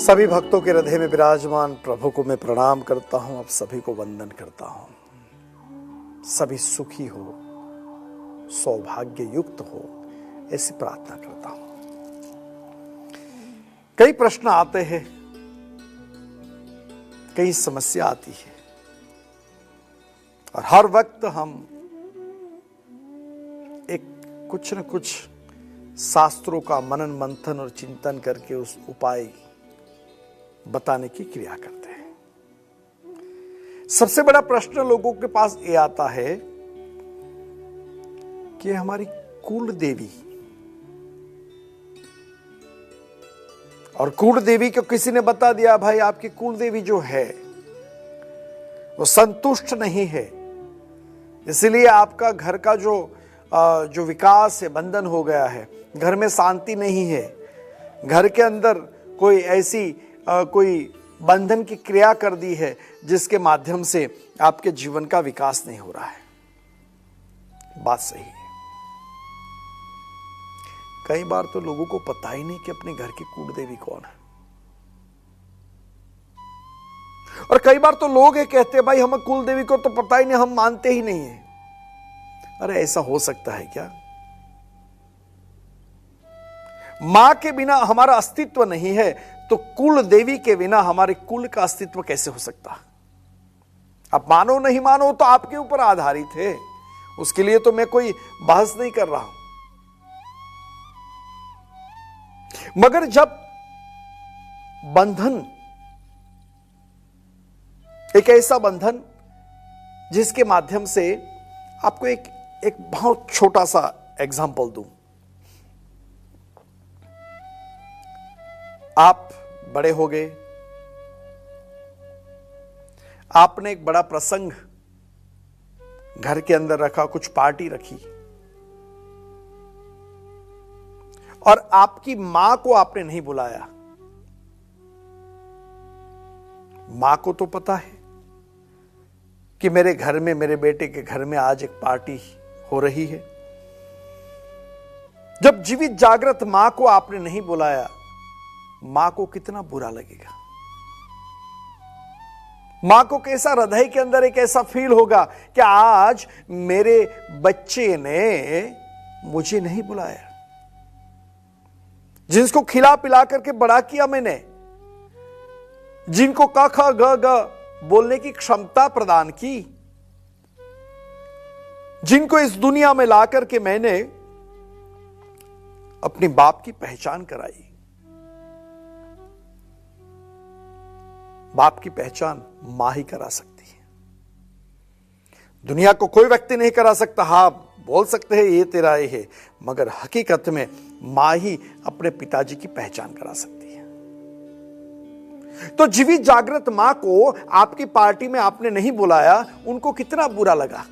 सभी भक्तों के हृदय में विराजमान प्रभु को मैं प्रणाम करता हूं। अब सभी को वंदन करता हूं। सभी सुखी हो, सौभाग्य युक्त हो, ऐसी प्रार्थना करता हूं। कई प्रश्न आते हैं, कई समस्या आती है और हर वक्त हम एक कुछ न कुछ शास्त्रों का मनन मंथन और चिंतन करके उस उपाय बताने की क्रिया करते हैं। सबसे बड़ा प्रश्न लोगों के पास ये आता है कि हमारी कुल देवी, और कुल देवी को किसी ने बता दिया भाई आपकी कुल देवी जो है वो संतुष्ट नहीं है, इसलिए आपका घर का जो विकास है बंधन हो गया है, घर में शांति नहीं है, घर के अंदर कोई ऐसी कोई बंधन की क्रिया कर दी है जिसके माध्यम से आपके जीवन का विकास नहीं हो रहा है। बात सही है। कई बार तो लोगों को पता ही नहीं कि अपने घर की कुल देवी कौन है, और कई बार तो लोग ये कहते हैं भाई हमें कुल देवी को तो पता ही नहीं, हम मानते ही नहीं है। अरे ऐसा हो सकता है क्या? मां के बिना हमारा अस्तित्व नहीं है, तो कुल देवी के बिना हमारे कुल का अस्तित्व कैसे हो सकता? आप मानो नहीं मानो तो आपके ऊपर आधारित है, उसके लिए तो मैं कोई बहस नहीं कर रहा हूं। मगर जब बंधन, एक ऐसा बंधन जिसके माध्यम से आपको एक बहुत छोटा सा एग्जाम्पल दूं। आप बड़े हो गए, आपने एक बड़ा प्रसंग घर के अंदर रखा, कुछ पार्टी रखी, और आपकी मां को आपने नहीं बुलाया। मां को तो पता है कि मेरे घर में, मेरे बेटे के घर में आज एक पार्टी हो रही है। जब जीवित जागृत मां को आपने नहीं बुलाया, मां को कितना बुरा लगेगा? मां को कैसा, हृदय के अंदर एक ऐसा फील होगा कि आज मेरे बच्चे ने मुझे नहीं बुलाया, जिसको खिला पिला करके बड़ा किया मैंने, जिनको क ख ग ग बोलने की क्षमता प्रदान की, जिनको इस दुनिया में ला करके मैंने अपने बाप की पहचान कराई। बाप की पहचान मां ही करा सकती है, दुनिया को कोई व्यक्ति नहीं करा सकता। हां, बोल सकते हैं ये तेरा ये है, मगर हकीकत में मां ही अपने पिताजी की पहचान करा सकती है। तो जीवित जागृत मां को आपकी पार्टी में आपने नहीं बुलाया, उनको कितना बुरा लगा।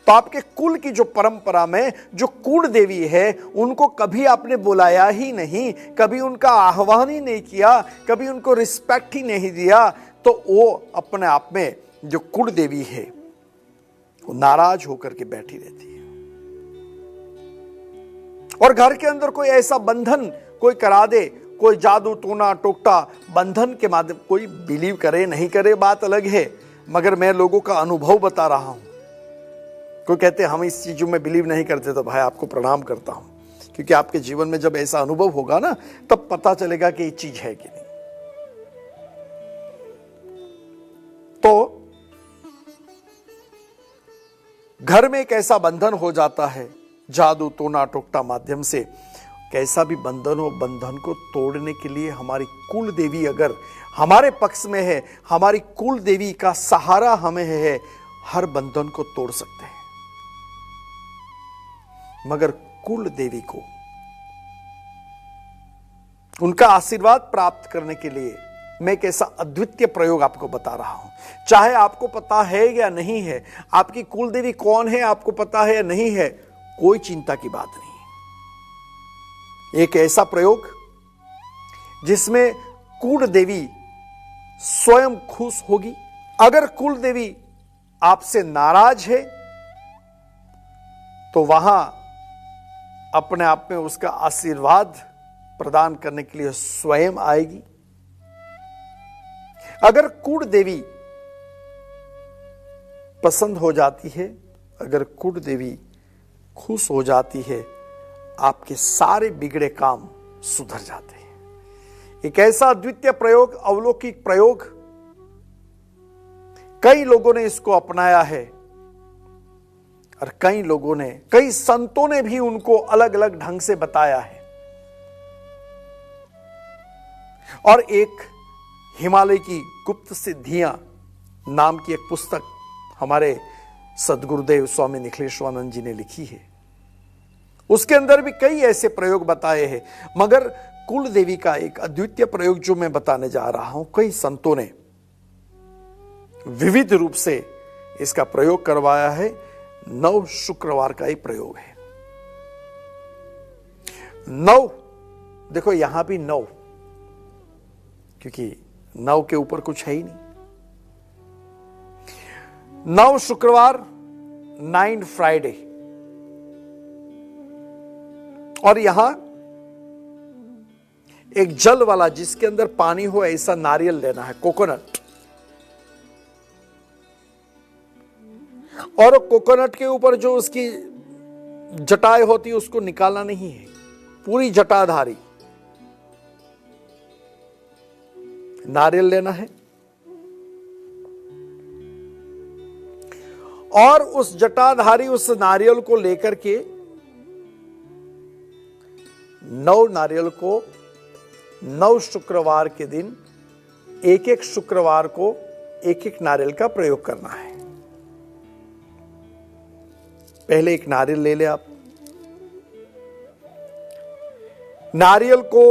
तो आपके कुल की जो परंपरा में जो कुल देवी है, उनको कभी आपने बुलाया ही नहीं, कभी उनका आह्वान ही नहीं किया, कभी उनको रिस्पेक्ट ही नहीं दिया, तो वो अपने आप में जो कुल देवी है वो नाराज होकर के बैठी रहती है। और घर के अंदर कोई ऐसा बंधन कोई करा दे, कोई जादू टोना टोकटा बंधन के माध्यम, कोई बिलीव करे नहीं करे बात अलग है, मगर मैं लोगों का अनुभव बता रहा हूं। कोई कहते हैं हम इस चीजों में बिलीव नहीं करते, तो भाई आपको प्रणाम करता हूं, क्योंकि आपके जीवन में जब ऐसा अनुभव होगा ना, तब पता चलेगा कि ये चीज है कि नहीं। तो घर में एक ऐसा बंधन हो जाता है जादू टोना टोकटा माध्यम से। कैसा भी बंधन हो, बंधन को तोड़ने के लिए हमारी कुल देवी अगर हमारे पक्ष में है, हमारी कुल देवी का सहारा हमें है, हर बंधन को तोड़ सकते हैं। मगर कुल देवी को उनका आशीर्वाद प्राप्त करने के लिए मैं एक ऐसा अद्वितीय प्रयोग आपको बता रहा हूं। चाहे आपको पता है या नहीं है, आपकी कुल देवी कौन है आपको पता है या नहीं है, कोई चिंता की बात नहीं। एक ऐसा प्रयोग जिसमें कुल देवी स्वयं खुश होगी। अगर कुल देवी आपसे नाराज है तो वहां अपने आप में उसका आशीर्वाद प्रदान करने के लिए स्वयं आएगी। अगर कुल देवी पसंद हो जाती है, अगर कुल देवी खुश हो जाती है, आपके सारे बिगड़े काम सुधर जाते हैं। एक ऐसा अद्वितीय प्रयोग, अलौकिक प्रयोग, कई लोगों ने इसको अपनाया है और कई संतों ने भी उनको अलग अलग ढंग से बताया है। और एक हिमालय की गुप्त सिद्धियां नाम की एक पुस्तक हमारे सद्गुरुदेव स्वामी निखिलेश्वरानंद जी ने लिखी है। उसके अंदर भी कई ऐसे प्रयोग बताए हैं, मगर कुल देवी का एक अद्वितीय प्रयोग जो मैं बताने जा रहा हूं, कई संतों ने विविध रूप से इसका प्रयोग करवाया है। 9 शुक्रवार का ही प्रयोग है। 9, देखो यहां भी 9, क्योंकि 9 के ऊपर कुछ है ही नहीं। 9 शुक्रवार, 9 फ्राइडे, और यहां एक जल वाला जिसके अंदर पानी हो ऐसा नारियल लेना है, कोकोनट। और कोकोनट के ऊपर जो उसकी जटाएं होती है उसको निकालना नहीं है, पूरी जटाधारी नारियल लेना है। और उस जटाधारी उस नारियल को लेकर के 9 नारियल को 9 शुक्रवार के दिन एक एक शुक्रवार को एक एक नारियल का प्रयोग करना है। पहले एक नारियल ले ले आप। नारियल को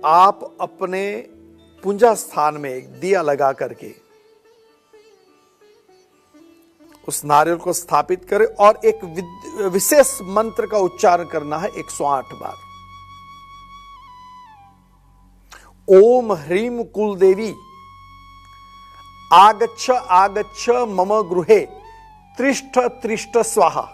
आप अपने पूजा स्थान में एक दिया लगा करके उस नारियल को स्थापित करें और एक विशेष मंत्र का उच्चारण करना है 108 बार। ओम ह्रीम कुलदेवी आगच्छ आगच्छ मम गृहे त्रिष्ठ त्रिष्ठ स्वाहा।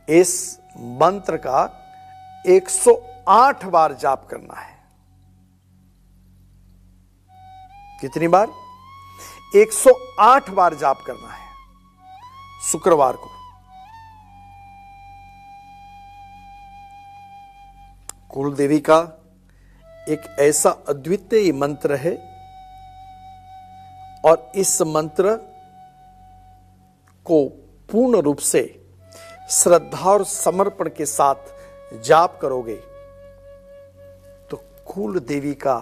इस मंत्र का 108 बार जाप करना है। कितनी बार? 108 बार जाप करना है शुक्रवार को। कुल देवी का एक ऐसा अद्वितीय मंत्र है और इस मंत्र को पूर्ण रूप से श्रद्धा और समर्पण के साथ जाप करोगे तो कुल देवी का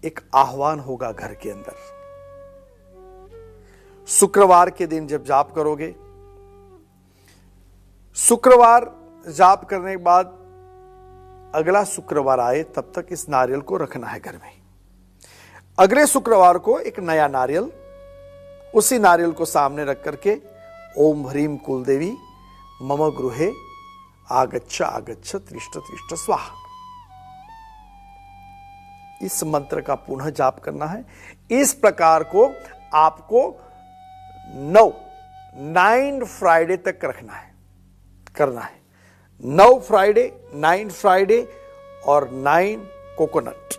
एक आह्वान होगा घर के अंदर। शुक्रवार के दिन जब जाप करोगे, शुक्रवार जाप करने के बाद अगला शुक्रवार आए तब तक इस नारियल को रखना है घर में। अगले शुक्रवार को एक नया नारियल, उसी नारियल को सामने रख करके ओम ह्रीम कुलदेवी मम गृहे आगच्छ आगच्छ त्रिष्ठ त्रिष्ठ स्वाहा, इस मंत्र का पुनः जाप करना है। इस प्रकार को आपको 9 फ्राइडे तक रखना है, करना है। 9 फ्राइडे, 9 फ्राइडे और 9 कोकोनट।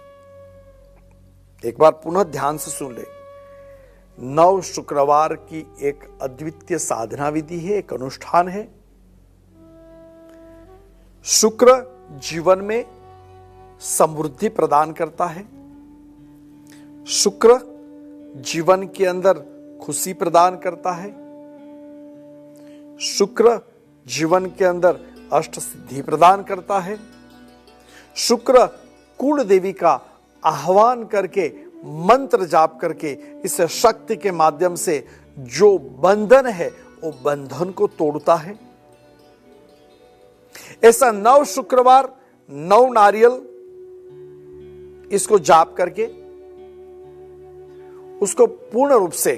एक बार पुनः ध्यान से सुन ले। 9 शुक्रवार की एक अद्वितीय साधना विधि है, एक अनुष्ठान है। शुक्र जीवन में समृद्धि प्रदान करता है। शुक्र जीवन के अंदर खुशी प्रदान करता है। शुक्र जीवन के अंदर अष्ट सिद्धि प्रदान करता है। शुक्र कुल देवी का आह्वान करके मंत्र जाप करके इस शक्ति के माध्यम से जो बंधन है वो बंधन को तोड़ता है। ऐसा 9 शुक्रवार 9 नारियल इसको जाप करके उसको पूर्ण रूप से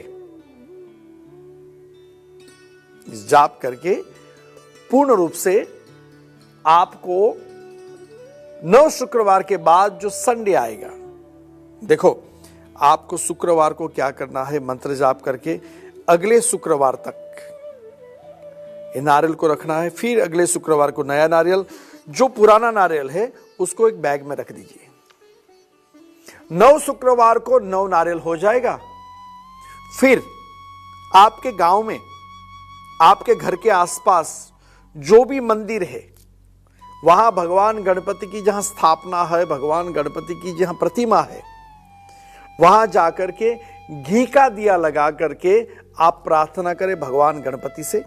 जाप करके पूर्ण रूप से आपको 9 शुक्रवार के बाद जो संडे आएगा, देखो आपको शुक्रवार को क्या करना है, मंत्र जाप करके अगले शुक्रवार तक ये नारियल को रखना है। फिर अगले शुक्रवार को नया नारियल, जो पुराना नारियल है उसको एक बैग में रख दीजिए। 9 शुक्रवार को 9 नारियल हो जाएगा। फिर आपके गांव में, आपके घर के आसपास जो भी मंदिर है, वहां भगवान गणपति की जहां स्थापना है, भगवान गणपति की जहां प्रतिमा है, वहां जाकर के घी का दिया लगा करके आप प्रार्थना करें भगवान गणपति से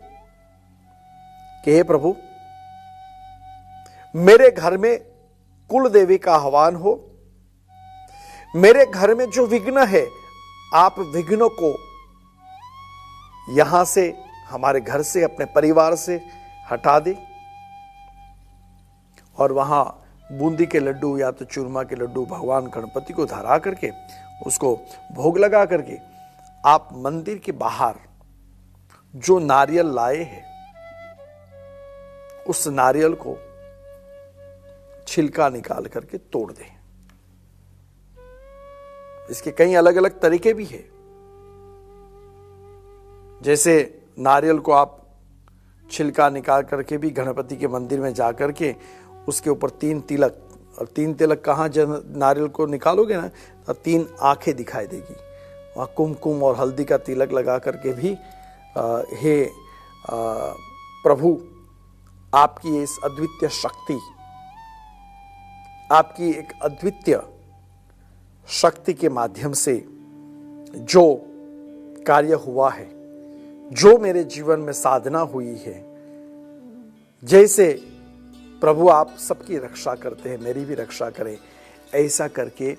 कि हे प्रभु, मेरे घर में कुल देवी का आह्वान हो, मेरे घर में जो विघ्न है आप विघ्नों को यहां से, हमारे घर से, अपने परिवार से हटा दे। और वहां बूंदी के लड्डू या तो चूरमा के लड्डू भगवान गणपति को धरा करके उसको भोग लगा करके आप मंदिर के बाहर जो नारियल लाए हैं उस नारियल को छिलका निकाल करके तोड़ दें। इसके कई अलग अलग तरीके भी है। जैसे नारियल को आप छिलका निकाल करके भी गणपति के मंदिर में जाकर के उसके ऊपर 3 तिलक, और 3 तिलक कहाँ जब नारियल को निकालोगे ना तो 3 आंखें दिखाई देगी। वहाँ कुमकुम और हल्दी का तिलक लगा करके भी हे प्रभु, आपकी इस अद्वितीय शक्ति, आपकी एक अद्वितीय शक्ति के माध्यम से जो कार्य हुआ है, जो मेरे जीवन में साधना हुई है, जैसे प्रभु आप सबकी रक्षा करते हैं, मेरी भी रक्षा करें, ऐसा करके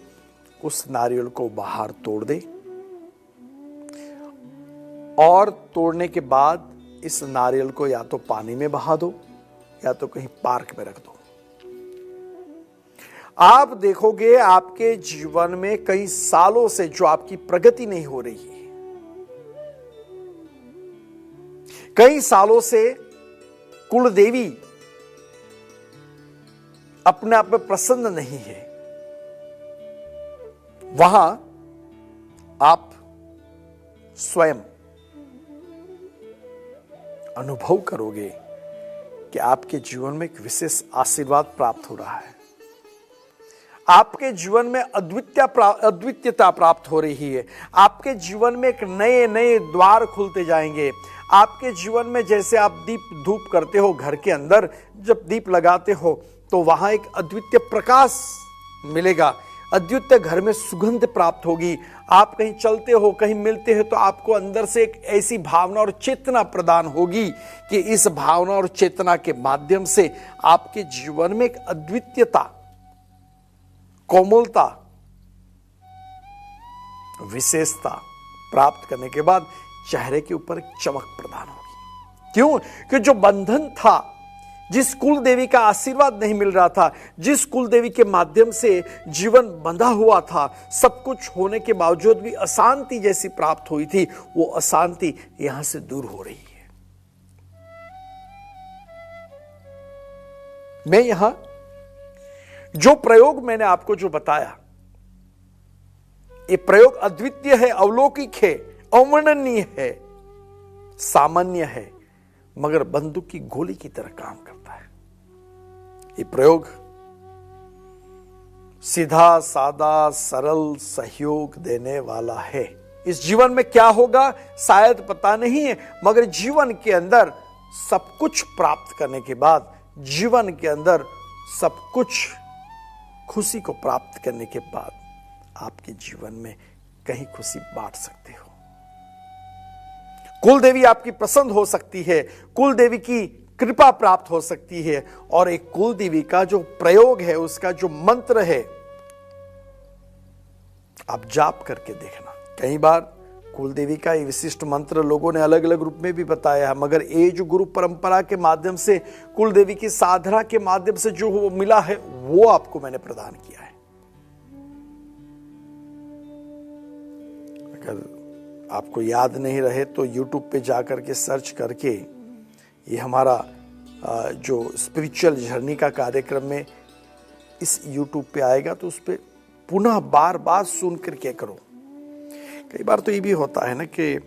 उस नारियल को बाहर तोड़ दे। और तोड़ने के बाद इस नारियल को या तो पानी में बहा दो या तो कहीं पार्क में रख दो। आप देखोगे आपके जीवन में कई सालों से जो आपकी प्रगति नहीं हो रही है, कई सालों से कुल देवी अपने आप में प्रसन्न नहीं है, वहां आप स्वयं अनुभव करोगे कि आपके जीवन में एक विशेष आशीर्वाद प्राप्त हो रहा है, आपके जीवन में अद्वितीयता प्राप्त हो रही है, आपके जीवन में एक नए नए द्वार खुलते जाएंगे। आपके जीवन में जैसे आप दीप धूप करते हो, घर के अंदर जब दीप लगाते हो तो वहां एक अद्वितीय प्रकाश मिलेगा, अद्वितीय घर में सुगंध प्राप्त होगी। आप कहीं चलते हो, कहीं मिलते हो तो आपको अंदर से एक ऐसी भावना और चेतना प्रदान होगी कि इस भावना और चेतना के माध्यम से आपके जीवन में एक अद्वितीयता, कोमलता, विशेषता प्राप्त करने के बाद चेहरे के ऊपर एक चमक प्रदान होगी। क्यों? कि जो बंधन था, जिस कुल देवी का आशीर्वाद नहीं मिल रहा था, जिस कुल देवी के माध्यम से जीवन बंधा हुआ था, सब कुछ होने के बावजूद भी अशांति जैसी प्राप्त हुई थी, वो अशांति यहां से दूर हो रही है। मैं यहां जो प्रयोग मैंने आपको जो बताया, ये प्रयोग अद्वितीय है, अलौकिक है, अवर्णनीय है, सामान्य है, मगर बंदूक की गोली की तरह काम करता है। ये प्रयोग सीधा सादा सरल सहयोग देने वाला है। इस जीवन में क्या होगा शायद पता नहीं है, मगर जीवन के अंदर सब कुछ प्राप्त करने के बाद, जीवन के अंदर सब कुछ खुशी को प्राप्त करने के बाद आपके जीवन में कहीं खुशी बांट सकते हो। कुल देवी आपकी प्रसन्न हो सकती है, कुल देवी की कृपा प्राप्त हो सकती है। और एक कुल देवी का जो प्रयोग है, उसका जो मंत्र है, आप जाप करके देखना। कई बार कुल देवी का ये विशिष्ट मंत्र लोगों ने अलग अलग रूप में भी बताया है, मगर ये जो गुरु परंपरा के माध्यम से, कुल देवी की साधना के माध्यम से जो मिला है, वो आपको मैंने प्रदान किया है। अगर आपको याद नहीं रहे तो YouTube पे जाकर के सर्च करके, ये हमारा जो स्पिरिचुअल जर्नी का कार्यक्रम में इस YouTube पे आएगा, तो उस पर पुनः बार बार सुन कर क्या करो। कई बार तो ये भी होता है ना कि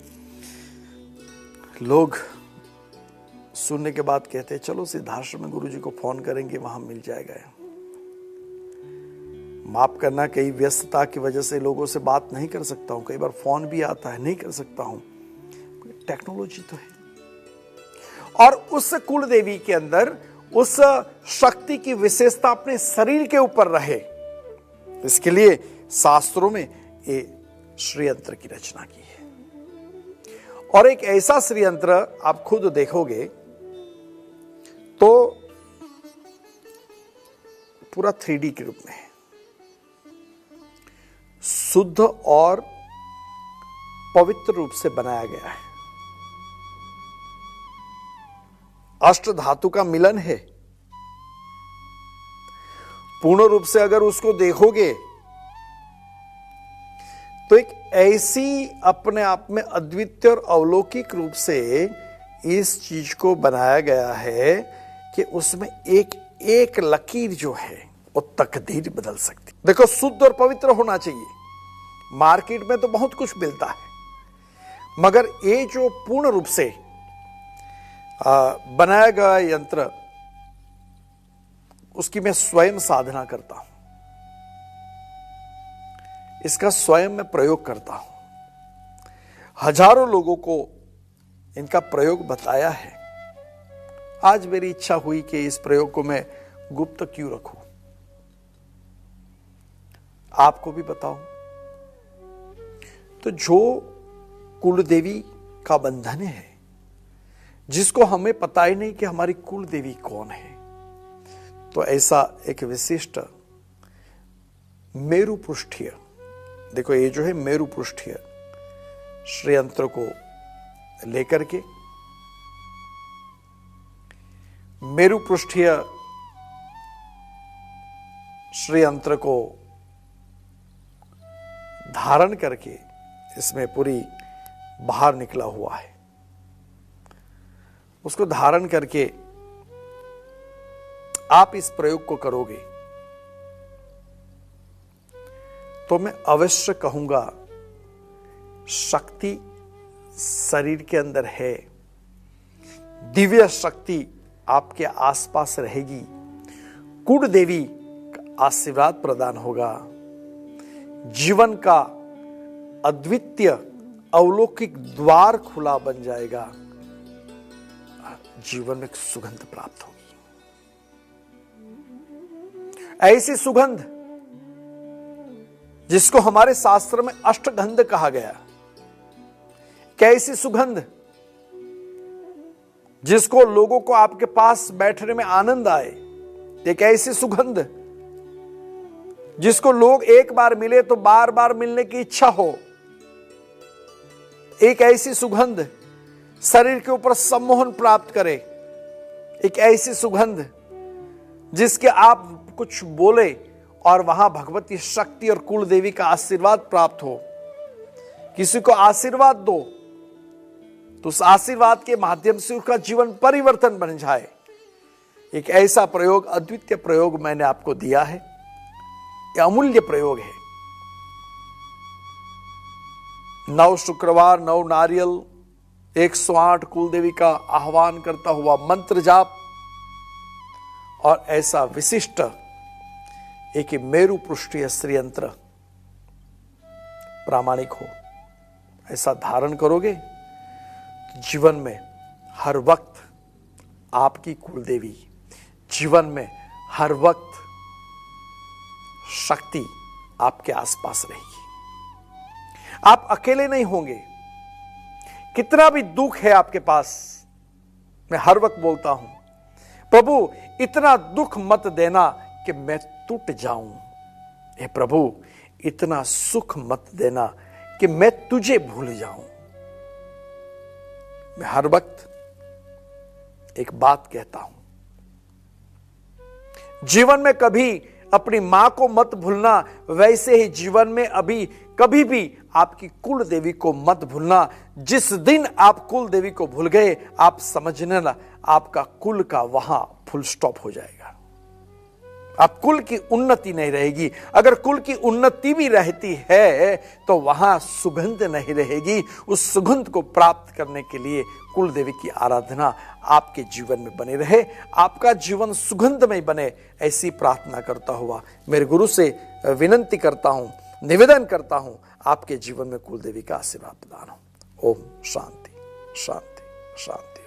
लोग सुनने के बाद कहते हैं चलो सिद्धाश्रम में गुरुजी को फोन करेंगे, वहां मिल जाएगा। माफ करना, कई व्यस्तता की वजह से लोगों से बात नहीं कर सकता हूं, कई बार फोन भी आता है, नहीं कर सकता हूं। टेक्नोलॉजी तो है। और उस कुल देवी के अंदर उस शक्ति की विशेषता अपने शरीर के ऊपर रहे, इसके लिए शास्त्रों में ये श्रीयंत्र की रचना की है। और एक ऐसा श्रीयंत्र आप खुद देखोगे तो पूरा 3D के रूप में है, शुद्ध और पवित्र रूप से बनाया गया है। अष्ट धातु का मिलन है। पूर्ण रूप से अगर उसको देखोगे तो एक ऐसी अपने आप में अद्वितीय और अलौकिक रूप से इस चीज को बनाया गया है कि उसमें एक एक लकीर जो है वो तकदीर बदल सकती। देखो, शुद्ध और पवित्र होना चाहिए। मार्केट में तो बहुत कुछ मिलता है, मगर ये जो पूर्ण रूप से बनाया गया यंत्र, उसकी मैं स्वयं साधना करता हूं, इसका स्वयं मैं प्रयोग करता हूं। हजारों लोगों को इनका प्रयोग बताया है। आज मेरी इच्छा हुई कि इस प्रयोग को मैं गुप्त क्यों रखूं, आपको भी बताऊं। तो जो कुल देवी का बंधन है, जिसको हमें पता ही नहीं कि हमारी कुल देवी कौन है, तो ऐसा एक विशिष्ट मेरु पृष्ठीय, देखो ये जो है मेरु पृष्ठीय श्रीयंत्र को लेकर के, मेरु पृष्ठीय श्रीयंत्र को धारण करके, इसमें पूरी बाहर निकला हुआ है, उसको धारण करके आप इस प्रयोग को करोगे तो मैं अवश्य कहूंगा शक्ति शरीर के अंदर है, दिव्य शक्ति आपके आसपास रहेगी, कुल देवी का आशीर्वाद प्रदान होगा, जीवन का अद्वितीय अलौकिक द्वार खुला बन जाएगा, जीवन में एक सुगंध प्राप्त होगी। ऐसी सुगंध जिसको हमारे शास्त्र में अष्टगंध कहा गया, कैसी सुगंध जिसको लोगों को आपके पास बैठने में आनंद आए, एक ऐसी सुगंध जिसको लोग एक बार मिले तो बार बार मिलने की इच्छा हो, एक ऐसी सुगंध शरीर के ऊपर सम्मोहन प्राप्त करे, एक ऐसी सुगंध जिसके आप कुछ बोले और वहां भगवती शक्ति और कुल देवी का आशीर्वाद प्राप्त हो। किसी को आशीर्वाद दो तो उस आशीर्वाद के माध्यम से उसका जीवन परिवर्तन बन जाए। एक ऐसा प्रयोग, अद्वितीय प्रयोग मैंने आपको दिया है, यह अमूल्य प्रयोग है। 9 शुक्रवार 9 नारियल 108 कुल देवी का आह्वान करता हुआ मंत्र जाप और ऐसा विशिष्ट एक मेरु पृष्ठीय श्रीयंत्र प्रामाणिक हो, ऐसा धारण करोगे तो जीवन में हर वक्त आपकी कुल देवी, जीवन में हर वक्त शक्ति आपके आसपास रहेगी। आप अकेले नहीं होंगे। कितना भी दुख है आपके पास, मैं हर वक्त बोलता हूं, प्रभु इतना दुख मत देना कि मैं टूट जाऊं, हे प्रभु इतना सुख मत देना कि मैं तुझे भूल जाऊं। मैं हर वक्त एक बात कहता हूं, जीवन में कभी अपनी मां को मत भूलना, वैसे ही जीवन में अभी कभी भी आपकी कुल देवी को मत भूलना। जिस दिन आप कुल देवी को भूल गए, आप समझने ना, आपका कुल का वहां फुल स्टॉप हो जाएगा। अब कुल की उन्नति नहीं रहेगी। अगर कुल की उन्नति भी रहती है तो वहां सुगंध नहीं रहेगी। उस सुगंध को प्राप्त करने के लिए कुल देवी की आराधना आपके जीवन में बने रहे, आपका जीवन सुगंधमय बने, ऐसी प्रार्थना करता हुआ मेरे गुरु से विनंती करता हूं, निवेदन करता हूं, आपके जीवन में कुल देवी का आशीर्वाद प्रदान हो। ओम शांति शांति शांति।